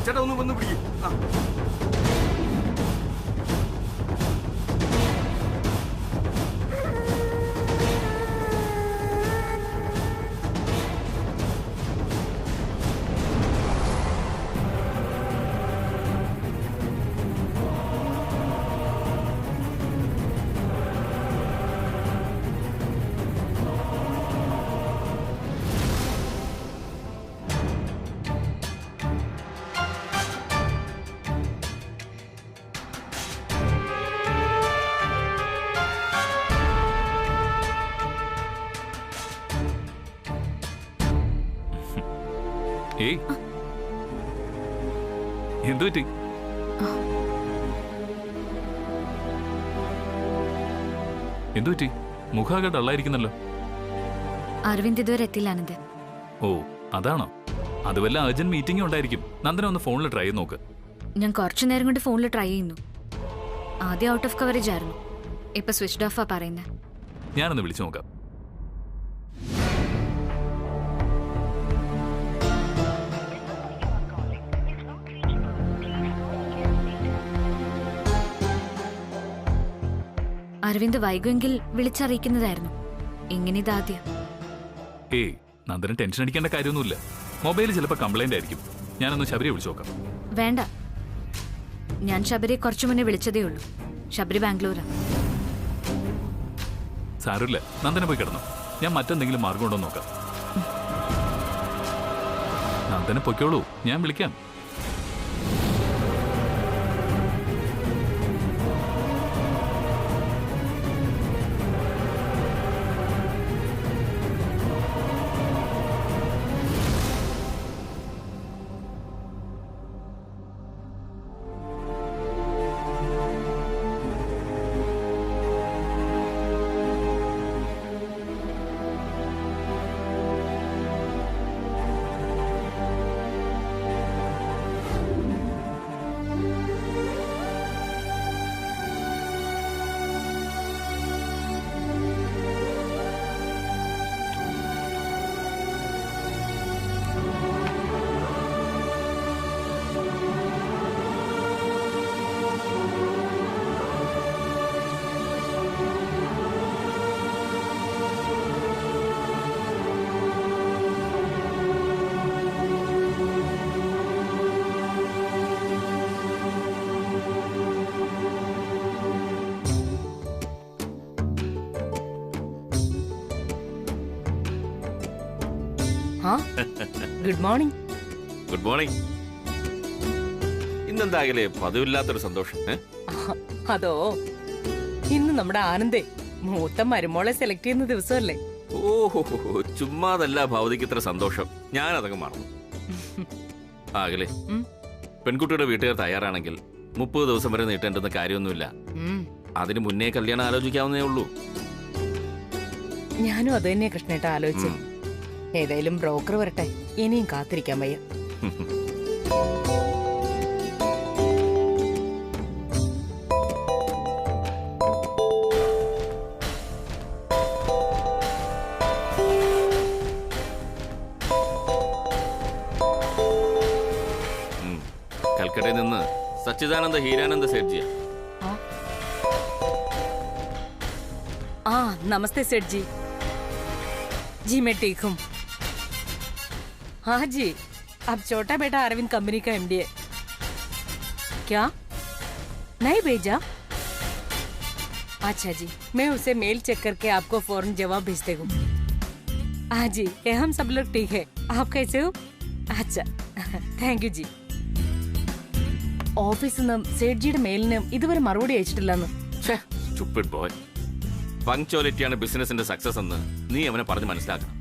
ചേട്ടാ ഒന്ന് വന്ന് പിടിക്കും. എന്തു പറ്റി? എന്തു പറ്റി? മുഖാകെ ഡള്ളായിരിക്കുന്നല്ലോ. അരവിന്ദ് ഇതുവരെ എത്തില്ല ആനന്ദ്. ഓ അതാണോ? അത് വല്ല അർജന്റ് മീറ്റിംഗ് ഉണ്ടായിരിക്കും. നന്ദന ഒന്ന് ഫോണിൽ ട്രൈ ചെയ്ത് നോക്ക്. ഞാൻ കുറച്ചു നേരം കൊണ്ട് ഫോണിൽ ട്രൈ ചെയ്യുന്നു. ആദ്യം ഔട്ട് ഓഫ് കവറേജ് ആയിരുന്നു, ഇപ്പൊ സ്വിച്ച്ഡ് ഓഫാ പറയുന്നത്. ഞാനൊന്ന് വിളിച്ചു നോക്കാം. അരവിന്ദ് വൈകുമെങ്കിൽ വിളിച്ചറിയിക്കുന്നതായിരുന്നു. ഇങ്ങനെ ഇതാദ്യം. ഏയ് നന്ദന ടെൻഷൻ അടിക്കേണ്ട കാര്യമൊന്നുമില്ല. മൊബൈൽ ചിലപ്പോൾ കംപ്ലൈന്റ് ആയിരിക്കും. ഞാനൊന്ന് ശബരിയെ വിളിച്ചു നോക്കാം. വേണ്ട, ഞാൻ ശബരിയെ കുറച്ചു മുന്നേ വിളിച്ചതേ ഉള്ളൂ. ശബരി ബാംഗ്ലൂരാ. സാരമില്ല, നന്ദന പോയി കിടന്നു. ഞാൻ മറ്റെന്തെങ്കിലും മാർഗം ഉണ്ടോ നോക്കാം. നന്ദന പൊയ്ക്കോളൂ, ഞാൻ വിളിക്കാം. Good morning. Good morning. ഇന്നെന്താകലെ പതിവില്ലാത്തൊരു സന്തോഷം? അതോ, ഇന്ന് നമ്മുടെ ആനന്ദേ മൂത്ത മരുമോളെ സെലക്ട് ചെയ്യുന്ന ദിവസമല്ലേ? ഓഹോ, ചുമ്മാതല്ല ഭൗതിക്ക് ഇത്ര സന്തോഷം. ഞാനതങ്ങ് മറന്നു. ആകലെ പെൺകുട്ടിയുടെ വീട്ടുകാർ തയ്യാറാണെങ്കിൽ 30 ദിവസം വരെ നീട്ടേണ്ടുന്ന കാര്യമൊന്നുമില്ല. അതിന് മുന്നേ കല്യാണം ആലോചിക്കാവുന്നേ ഉള്ളൂ. ഞാനും അത് തന്നെയാ കൃഷ്ണേട്ട ആലോചിച്ചു. ഏതായാലും ബ്രോക്കർ വരട്ടെ, ഇനിയും കാത്തിരിക്കാൻ വയ്യ. കൽക്കട്ടയിൽ നിന്ന് സച്ചിദാനന്ദ ഹീരാനന്ദ സേഠ്ജിയാ. नमस्ते सेठ जी. जी मैं ठीक हूँ. हाँ जी, अब छोटा बेटा अरविंद कंपनी का एमडी है. क्या नहीं भेजा? अच्छा जी, मैं उसे मेल चेक करके आपको फौरन जवाब भेजते हूँ. हाँ जी, ये हम सब लोग ठीक है. आप कैसे हो? अच्छा, थैंक यू जी. ഓഫീസിൽ നിന്നും സേഠ്ജിയുടെ മെയിലിന് ഇതുവരെ മറുപടി അയച്ചിട്ടില്ലെന്ന്. Stupid boy. പങ്ക്ച്വാലിറ്റിയാണ് ബിസിനസിന്റെ സക്സസ് എന്ന് നീ അവനെ പറഞ്ഞ് മനസ്സിലാക്കണം.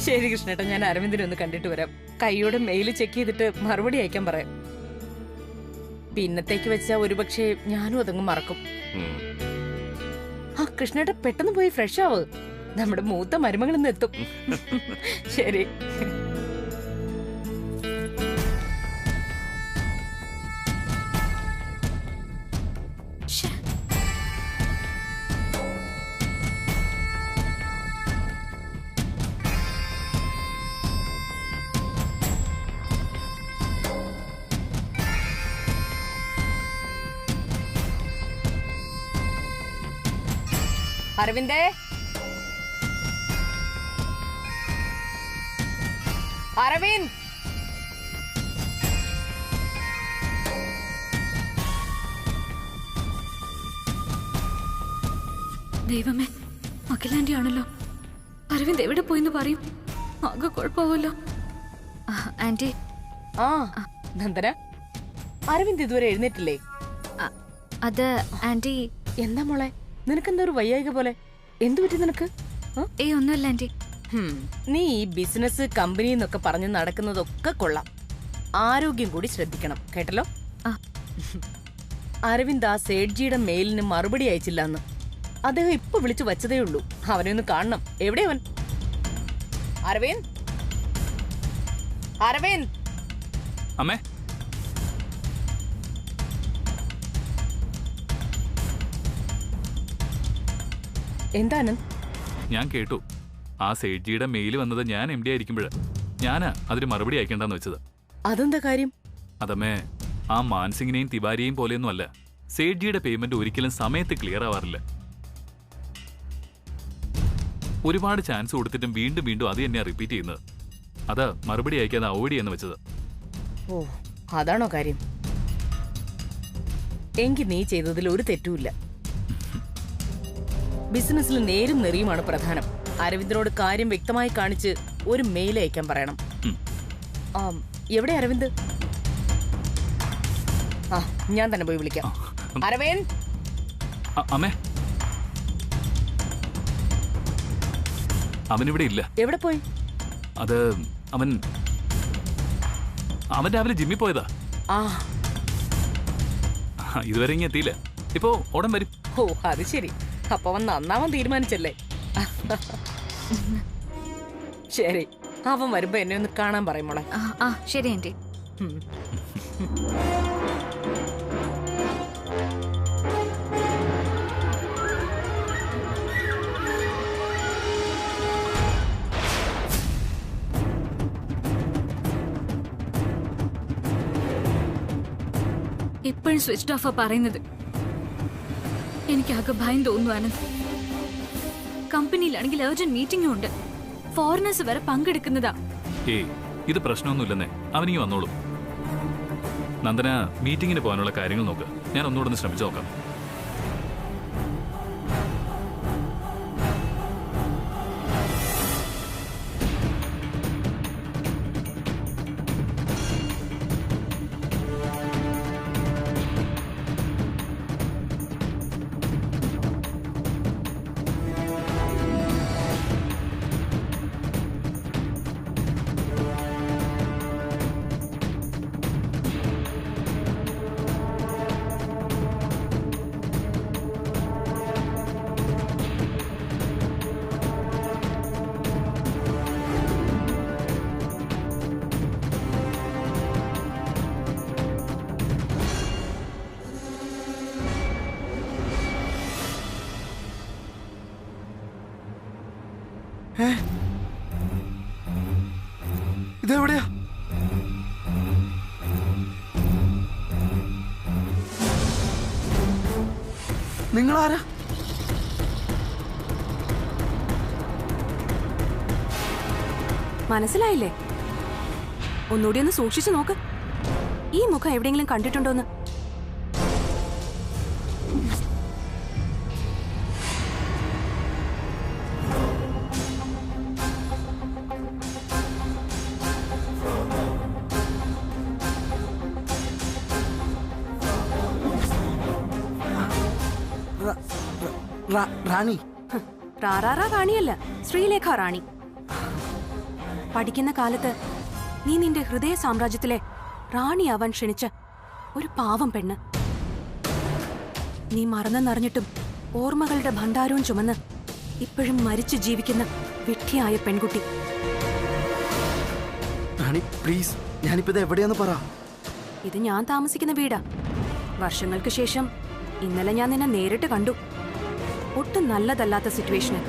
ശരി കൃഷ്ണേട്ട, ഞാൻ അരവിന്ദിനെ ഒന്ന് കണ്ടിട്ട് വരാം. കൈയോടെ മെയിൽ ചെക്ക് ചെയ്തിട്ട് മറുപടി അയക്കാൻ പറയാം. പിന്നത്തേക്ക് വെച്ചാ ഒരുപക്ഷെ ഞാനും അതങ്ങ് മറക്കും. ആ കൃഷ്ണേട്ട പെട്ടെന്ന് പോയി ഫ്രഷ് ആവ്. നമ്മുടെ മൂത്ത മരുമകൾ ഇന്ന് എത്തും. ശരി. അരവിന്ദേ, അരവിന്ദ്, ദൈവമേ, അഖിലാന്റി ആണല്ലോ. അരവിന്ദ് എവിടെ പോയിന്ന് പറയും? ആകെ കുഴപ്പമാവല്ലോ. ആന്റി. ആ നന്ദന, അരവിന്ദ് ഇതുവരെ എഴുന്നേറ്റില്ലേ? അത് ആന്റി. എന്താ മോളെ, നിനക്കെന്താ ഒരു വയ്യായിക പോലെ? എന്തു പറ്റി നിനക്ക്? ഒന്നുമല്ല ആന്റി. നീ ഈ ബിസിനസ് കമ്പനി എന്നൊക്കെ പറഞ്ഞ് നടക്കുന്നതൊക്കെ കൊള്ളാം. ആരോഗ്യം കൂടി ശ്രദ്ധിക്കണം, കേട്ടല്ലോ. അരവിന്ദ് ആ സേഡ്ജിയുടെ മെയിലിന് മറുപടി അയച്ചില്ലെന്ന് അദ്ദേഹം ഇപ്പൊ വിളിച്ചു വച്ചതേ ഉള്ളൂ. അവനെ ഒന്ന് കാണണം. എവിടെ അവൻ? അരവിന്ദ്, അരവിന്ദ്. അമ്മേ, എന്താണ്? ഞാൻ കേട്ടു. ആ സേഡ്ജിയുടെ മെയിൽ വന്നത് ഞാൻ MD ആയിരിക്കുമ്പോഴ് ഞാനാ അതിന് മറുപടി അയക്കേണ്ടെന്ന് വെച്ചത്. അതെന്താ കാര്യം? അതമ്മേ, ആ മാൻസിങ്ങിനെയും തിവാരിയെയും പോലെയൊന്നും അല്ല. സേഡ്ജിയുടെ പേയ്മെന്റ് ഒരിക്കലും സമയത്ത് ക്ലിയർ ആവാറില്ല. ഒരുപാട് ചാൻസ് കൊടുത്തിട്ടും വീണ്ടും വീണ്ടും അത് തന്നെയാ റിപ്പീറ്റ് ചെയ്യുന്നത്. അത് മറുപടി അയക്കാതെ അവോയ്ഡ് ചെയ്യാന്ന് വെച്ചത്. ഓ, അതാണോ കാര്യം? എങ്കിൽ നീ ചെയ്തതിൽ ഒരു തെറ്റുമില്ല. ബിസിനസ്സിൽ നേരും നെറിയുമാണ് പ്രധാനം. അരവിന്ദിനോട് കാര്യം വ്യക്തമായി കാണിച്ച് ഒരു മെയിൽ അയക്കാൻ പറയണം. എവിടെ അരവിന്ദ്? ആ, ഞാൻ തന്നെ പോയി വിളിക്കാം. അരവിന്ദ്. അമ്മേ, അവനിവിടെ ഇല്ല. എവിടെ പോയി? അത് അവൻ രാവിലെ ജിമ്മിൽ പോയതാ. ഇതുവരെ ഇങ്ങ് എത്തിയില്ല. ഇപ്പോ ഉടൻ വരും. ഓ, അത് ശരി. അപ്പൊ അവൻ നന്നാവാൻ തീരുമാനിച്ചല്ലേ? ശരി, അവൻ വരുമ്പോ എന്നെ ഒന്ന് കാണാൻ പറയും മോളെ. ശരി ആന്റി. ഇപ്പോഴും സ്വിച്ച് ഓഫാ പറയുന്നത്. എനിക്കാകെ ഭയം തോന്നുന്നു ആനന്ദ്. കമ്പനിയിലാണെങ്കിൽ അർജന്റ് മീറ്റിംഗും ഉണ്ട്. ഫോറിനേഴ്സ് വരെ പങ്കെടുക്കുന്നതാ. ഇത് പ്രശ്നമൊന്നുമില്ലെന്നേ, അവനിങ്ങി വന്നോളൂ. നന്ദന, മീറ്റിംഗിന് പോകാനുള്ള കാര്യങ്ങൾ നോക്ക്. ഞാൻ ഒന്നുകൂടെ ഒന്ന് ശ്രമിച്ചു നോക്കാം. ഇതെവിടെയാ? നിങ്ങളാരാ? മനസ്സിലായില്ലേ? ഒന്നുകൂടി ഒന്ന് സൂക്ഷിച്ചു നോക്ക്. ഈ മുഖം എവിടെയെങ്കിലും കണ്ടിട്ടുണ്ടോന്ന്. റാണി. റാറാറാ റാണിയല്ല, ശ്രീലേഖ റാണി. പഠിക്കുന്ന കാലത്ത് നീ നിന്റെ ഹൃദയ സാമ്രാജ്യത്തിലെ റാണിയാവാൻ ക്ഷണിച്ച ഒരു പാവം പെണ്ണ്. നീ മറന്നെന്നറിഞ്ഞിട്ടും ഓർമ്മകളുടെ ഭണ്ഡാരവും ചുമന്ന് ഇപ്പോഴും മരിച്ചു ജീവിക്കുന്ന വിഡ്ഢിയായ പെൺകുട്ടി. റാണി പ്ലീസ്, ഞാനിപ്പോ ഇത് എവിടെയാന്ന് പറ. ഇത് ഞാൻ താമസിക്കുന്ന വീടാ. വർഷങ്ങൾക്ക് ശേഷം ഇന്നലെ ഞാൻ നിന്നെ നേരിട്ട് കണ്ടു. ഒട്ടും നല്ലതല്ലാത്ത സിറ്റുവേഷന്.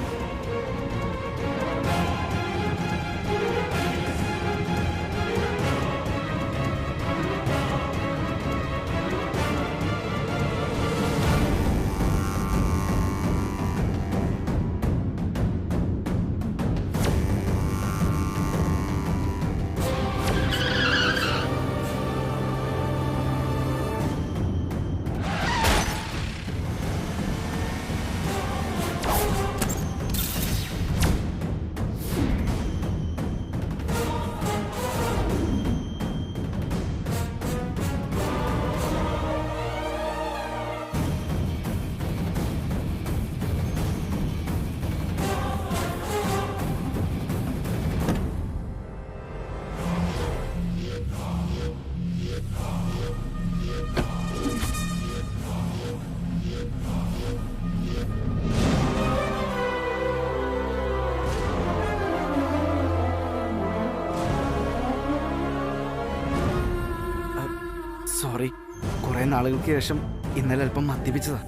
കുറെ നാളുകൾക്ക് ശേഷം ഇന്നലെ അല്പം മദ്യപിച്ചതാ.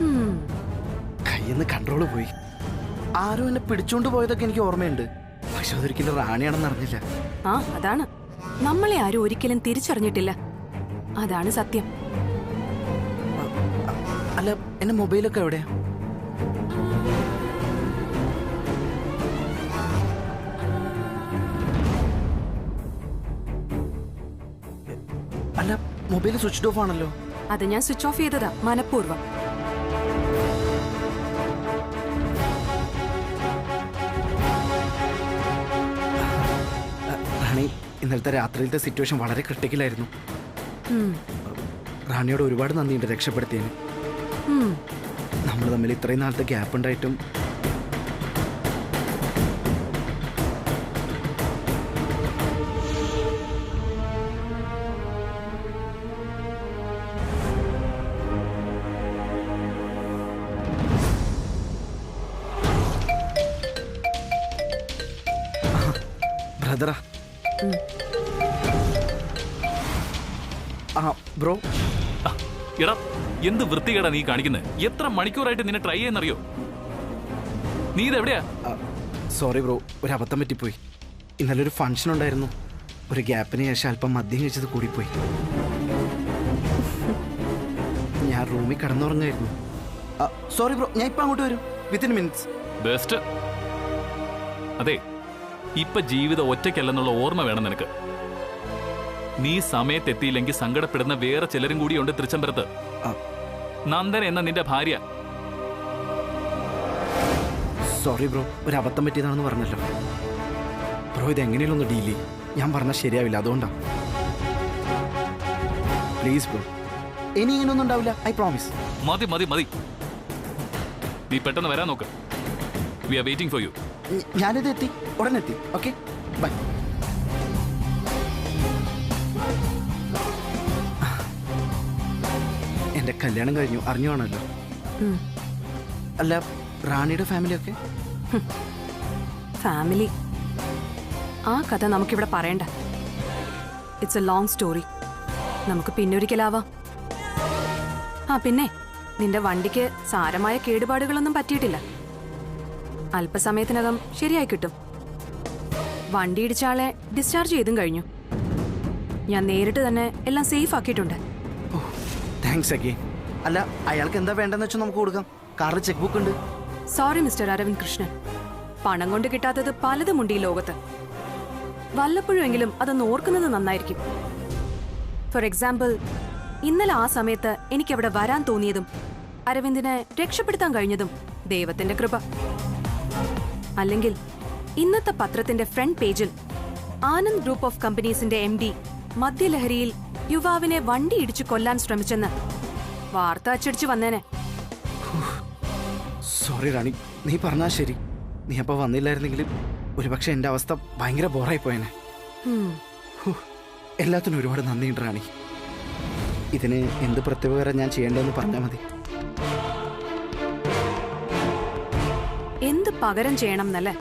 ഉം. കയ്യിന്ന് കൺട്രോള് പോയി. ആരോ എന്നെ പിടിച്ചോണ്ട് പോയതൊക്കെ എനിക്ക് ഓർമ്മയുണ്ട്. പക്ഷെ അതൊരിക്കലും റാണിയാണെന്ന് അറിഞ്ഞില്ല. ആ അതാണ്, നമ്മളെ ആരും ഒരിക്കലും തിരിച്ചറിഞ്ഞിട്ടില്ല. അതാണ് സത്യം. അല്ല, എന്റെ മൊബൈലൊക്കെ എവിടെയാ? അല്ല, മൊബൈൽ സ്വിച്ച് ഓഫ് ആണല്ലോ. അത് ഞാൻ സ്വിച്ച് ഓഫ് ചെയ്തതാ, മനഃപൂർവ്വം. റാണി, ഇന്നലത്തെ രാത്രിയിലത്തെ സിറ്റുവേഷൻ വളരെ ക്രിട്ടിക്കലായിരുന്നു. ഉം. റാണിയോട് ഒരുപാട് നന്ദിയുണ്ട് രക്ഷപ്പെടുത്തിയതിന്. ഉം. നമ്മൾ തമ്മിൽ ഇത്രയും നാളത്തെ ഗ്യാപ്പ് ഉണ്ടായിട്ടും ബ്രദറാ. ആ ബ്രോ. ആ, എടാ എന്ത് വൃത്തികേടാ നീ കാണിക്കുന്നത്? എത്ര മണിക്കൂറായിട്ട് നിന്നെ ട്രൈ ചെയ്യുന്നറിയോ? നീ ഇതെവിടെയാ? സോറി ബ്രോ, ഒരു അബദ്ധം പറ്റിപ്പോയി. ഇന്നലെ ഒരു ഫംഗ്ഷൻ ഉണ്ടായിരുന്നു. ഒരു ഗ്യാപ്പിന് ശേഷം അല്പം മദ്യം കഴിച്ചത് കൂടിപ്പോയി. ഞാൻ റൂമിൽ കിടന്നുറങ്ങായിരുന്നു. സോറി ബ്രോ, ഞാൻ ഇപ്പം അങ്ങോട്ട് വരും. Within minutes. ബെസ്റ്റ്. അതെ, ഇപ്പൊ ജീവിതം ഒറ്റയ്ക്കല്ലെന്നുള്ള ഓർമ്മ വേണം നിനക്ക്. നീ സമയത്തെത്തിയില്ലെങ്കിൽ സങ്കടപ്പെടുന്ന വേറെ ചിലരും കൂടിയുണ്ട് തൃച്ചംബരത്ത്. നന്ദന എന്ന നിന്റെ ഭാര്യ. സോറി ബ്രോ, ഒരു അബദ്ധം പറ്റിയതാണെന്ന് പറഞ്ഞല്ലോ. ബ്രോ ഇത് എങ്ങനെയും ഒന്ന് ഡീൽ ചെയ്യും. ഞാൻ പറഞ്ഞാൽ ശരിയാവില്ല, അതുകൊണ്ടാണ്. പ്ലീസ് ബ്രോ, ഇനി ഇങ്ങനെയൊന്നും ഉണ്ടാവില്ല, ഐ പ്രോമിസ്. മതി മതി മതി, നീ പെട്ടെന്ന് വരാൻ നോക്ക്. We are waiting for you. ഞാനിത് എത്തി, ഉടനെ എത്തി. Okay, bye. എന്റെ കല്യാണം കഴിഞ്ഞു, അറിഞ്ഞു കാണല്ലോ. ഉം. അല്ല, റാണിയുടെ ഫാമിലിയൊക്കെ? ഫാമിലി, ആ കഥ നമുക്കിവിടെ പറയണ്ട. It's A long story. നമുക്ക് പിന്നൊരിക്കലാവാം. ആ പിന്നെ, നിന്റെ വണ്ടിക്ക് സാരമായ കേടുപാടുകളൊന്നും പറ്റിയിട്ടില്ല. അല്പസമയത്തിനകം ശരിയായി കിട്ടും. വണ്ടി ഇടിച്ച ആളെ ഡിസ്ചാർജ് ചെയ്തും കഴിഞ്ഞു. ഞാൻ നേരിട്ട് തന്നെ എല്ലാം സേഫ് ആക്കിയിട്ടുണ്ട്. Thanks again. അല്ല, അയാൾക്ക് എന്താ വേണ്ടെന്ന് വെച്ചാൽ നമുക്ക് കൊടുക്കാം. കാറിൽ ചെക്ക് ബുക്ക് ഉണ്ട്. സോറി മിസ്റ്റർ അരവിന്ദ് കൃഷ്ണൻ, പണം കൊണ്ട് കിട്ടാത്തത് പലതുമുണ്ട് ഈ ലോകത്ത്. വല്ലപ്പോഴുമെങ്കിലും അതൊന്ന് ഓർക്കുന്നത് നന്നായിരിക്കും. ഫോർ എക്സാമ്പിൾ, ഇന്നലെ ആ സമയത്ത് എനിക്കവിടെ വരാൻ തോന്നിയതും അരവിന്ദിനെ രക്ഷപ്പെടുത്താൻ കഴിഞ്ഞതും ദൈവത്തിന്റെ കൃപ. അല്ലെങ്കിൽ ഇന്നത്തെ പത്രത്തിന്റെ ഫ്രണ്ട് പേജിൽ ആനന്ദ് ഗ്രൂപ്പ് ഓഫ് കമ്പനീസിന്റെ MD മദ്യലഹരിയിൽ യുവാവിനെ വണ്ടി ഇടിച്ചു കൊല്ലാൻ ശ്രമിച്ചെന്ന് വാർത്ത അച്ചടിച്ചു വന്നേനെ. സോറി റാണി, നീ പറഞ്ഞാ ശരി. നീ അപ്പൊ വന്നില്ലായിരുന്നെങ്കിൽ ഒരുപക്ഷെ എന്റെ അവസ്ഥ ഭയങ്കര ബോറായി പോയനെ. എല്ലാത്തിനും ഒരുപാട് നന്ദിയുണ്ട് റാണി. ഇതിന് എന്ത് പ്രത്യുപകാരം ഞാൻ ചെയ്യേണ്ടതെന്ന് പറഞ്ഞാൽ മതി. എന്ത് പകരം ചെയ്യണം എന്നല്ലേ?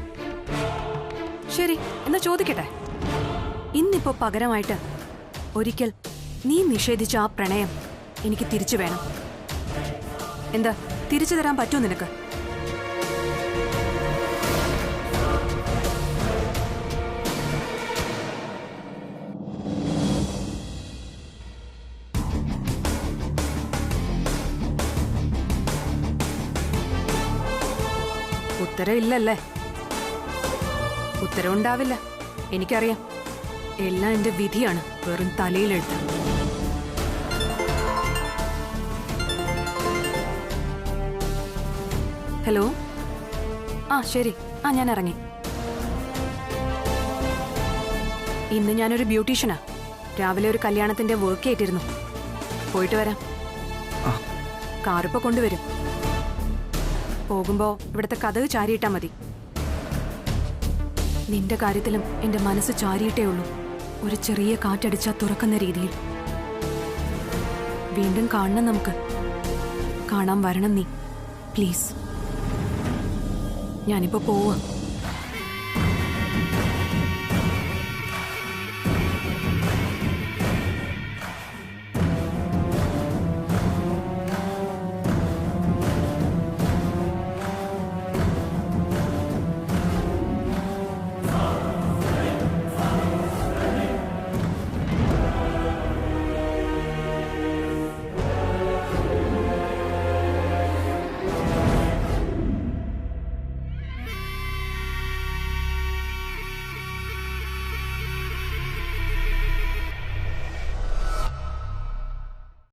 ശരി, എന്നാ ചോദിക്കട്ടെ. ഇന്നിപ്പോ പകരമായിട്ട് ഒരിക്കൽ നീ നിഷേധിച്ച ആ പ്രണയം എനിക്ക് തിരിച്ചു വേണം. എന്താ, തിരിച്ചു തരാൻ പറ്റുമോ നിനക്ക്? ഉത്തരം ഇല്ലല്ലേ? ഉത്തരം ഉണ്ടാവില്ല, എനിക്കറിയാം. എല്ലാം എന്റെ വിധിയാണ്, വെറും തലയിലെഴുത്ത്. ഹലോ. ആ ശരി, ഞാൻ ഇറങ്ങി. ഇന്ന് ഞാനൊരു ബ്യൂട്ടീഷ്യനാ. രാവിലെ ഒരു കല്യാണത്തിന്റെ വർക്ക് ആയിട്ടിരുന്നു. പോയിട്ട് വരാം. കാറിപ്പോ കൊണ്ടുവരും. പോകുമ്പോ ഇവിടുത്തെ കഥക് ചാരിയിട്ടാ മതി. നിന്റെ കാര്യത്തിലും എന്റെ മനസ്സ് ചാരിയിട്ടേ ഉള്ളൂ. ഒരു ചെറിയ കാറ്റടിച്ചാ തുറക്കുന്ന രീതിയിൽ. വീണ്ടും കാണണം നമുക്ക്. കാണാൻ വരണം നീ, പ്ലീസ്. ഞാനിപ്പോ പോവാ.